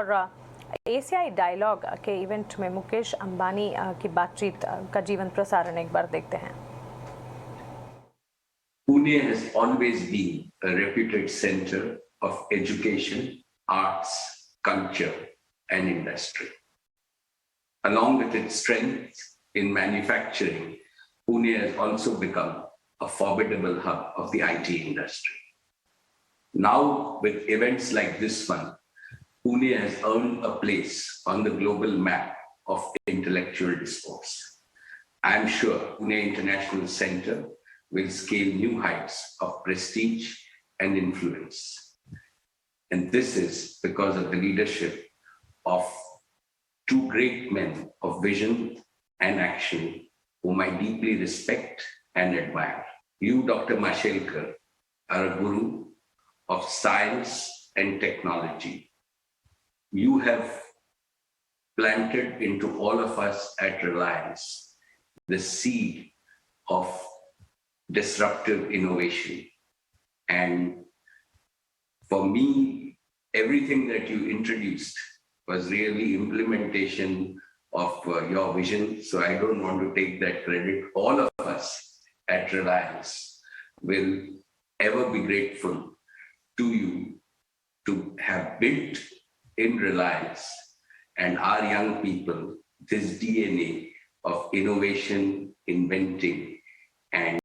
और एशियाई डायलॉग के इवेंट में मुकेश अंबानी की बातचीत का जीवंत प्रसारण एक बार देखते हैं। Pune has always been a reputed center of education, arts, culture, and industry. Along with its strength in manufacturing, Pune has also become a formidable hub of the IT industry. Now, with events like this one, Pune has earned a place on the global map of intellectual discourse. I am sure Pune International Center will scale new heights of prestige and influence. And this is because of the leadership of two great men of vision and action whom I deeply respect and admire. You, Dr. Mashelkar, are a guru of science and technology. You have planted into all of us at Reliance the seed of disruptive innovation. And for me, everything that you introduced was really implementation of your vision. So I don't want to take that credit. All of us at Reliance will ever be grateful to you to have built in Reliance and our young people this DNA of innovation, inventing, and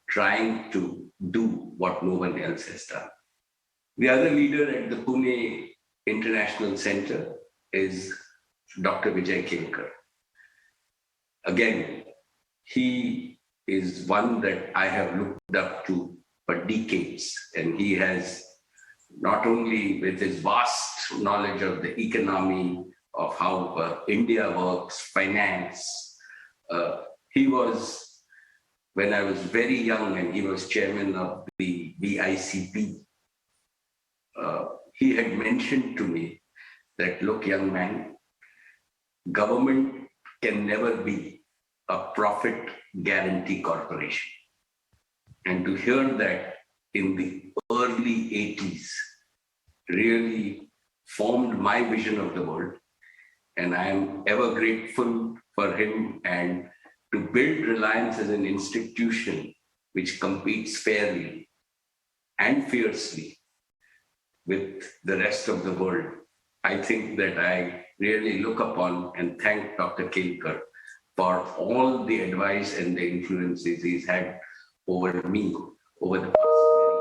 trying to do what no one else has done. The other leader at the Pune International Center is Dr. Vijay Kelkar. Again, he is one that I have looked up to for decades, and he has not only with his vast knowledge of the economy, of how India works, finance. He was, when I was very young and he was chairman of the BICP, he had mentioned to me that, look, young man, government can never be a profit guarantee corporation. And to hear that in the early 80s really formed my vision of the world. And I am ever grateful for him, and to build Reliance as an institution which competes fairly and fiercely with the rest of the world. I think that I really look upon and thank Dr. Kelkar for all the advice and the influences he's had over me over the past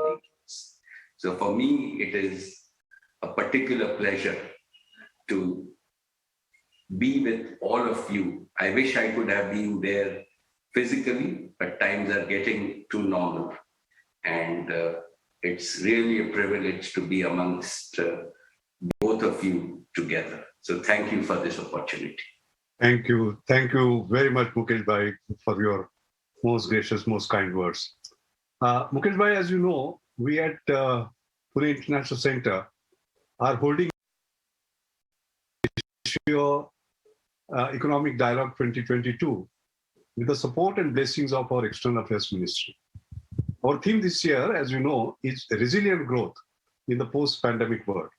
many decades. So for me, it is a particular pleasure to be with all of you. I wish I could have been there physically, but times are getting too normal. And it's really a privilege to be amongst both of you together. So thank you for this opportunity. Thank you. Thank you very much, Mukesh Bhai, for your most gracious, most kind words. Mukesh Bhai, as you know, we at Pune International Center are holding Economic Dialogue 2022 with the support and blessings of our External Affairs Ministry. Our theme this year, as you know, is resilient growth in the post-pandemic world.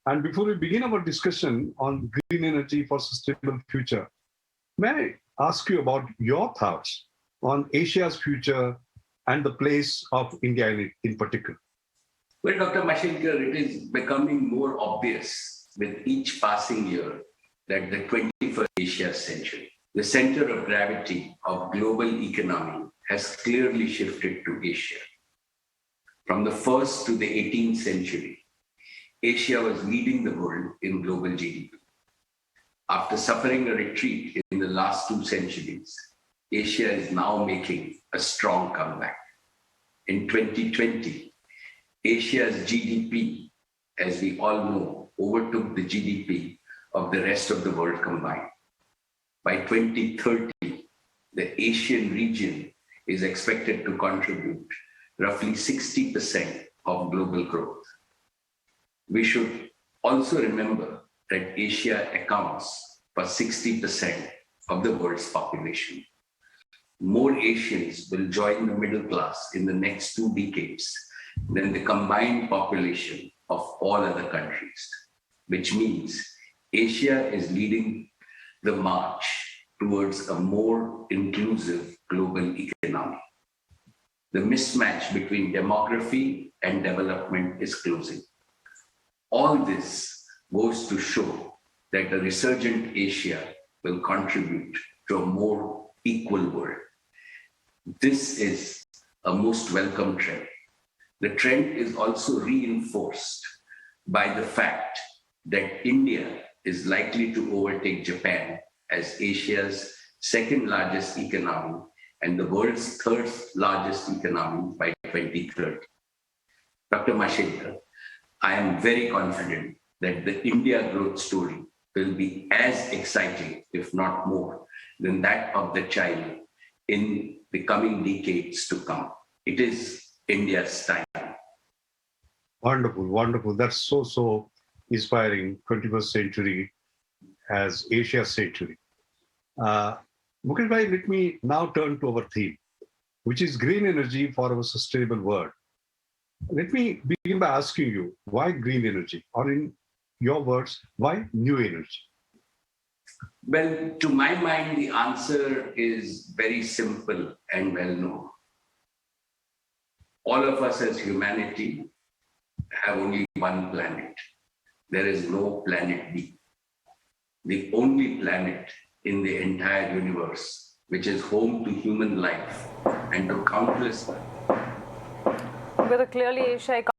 And before we begin our discussion on green energy for sustainable future, may I ask you about your thoughts on Asia's future and the place of India in particular? Well, Dr. Mashelkar, it is becoming more obvious with each passing year that the 21st Asia century, the center of gravity of global economy, has clearly shifted to Asia. From the 1st to the 18th century, Asia was leading the world in global GDP. After suffering a retreat in the last 2 centuries, Asia is now making a strong comeback. In 2020, Asia's GDP, as we all know, overtook the GDP of the rest of the world combined. By 2030, the Asian region is expected to contribute roughly 60% of global growth. We should also remember that Asia accounts for 60% of the world's population. More Asians will join the middle class in the next 2 decades than the combined population of all other countries. which means Asia is leading the march towards a more inclusive global economy. The mismatch between demography and development is closing. All this goes to show that a resurgent Asia will contribute to a more equal world. This is a most welcome trend. The trend is also reinforced by the fact that India is likely to overtake Japan as Asia's second largest economy and the world's third largest economy by 2030. Dr. Mashendra, I am very confident that the India growth story will be as exciting, if not more, than that of the China in the coming decades to come. It is India's time. Wonderful, wonderful. That's so inspiring. 21st century as Asia's century. Mukesh bhai, let me now turn to our theme, which is green energy for our sustainable world. Let me begin by asking you, why green energy? Or in your words, why new energy? Well, to my mind, the answer is very simple and well known. All of us as humanity have only one planet. There is no planet B. The only planet in the entire universe, which is home to human life and to countless. With a clearly Asia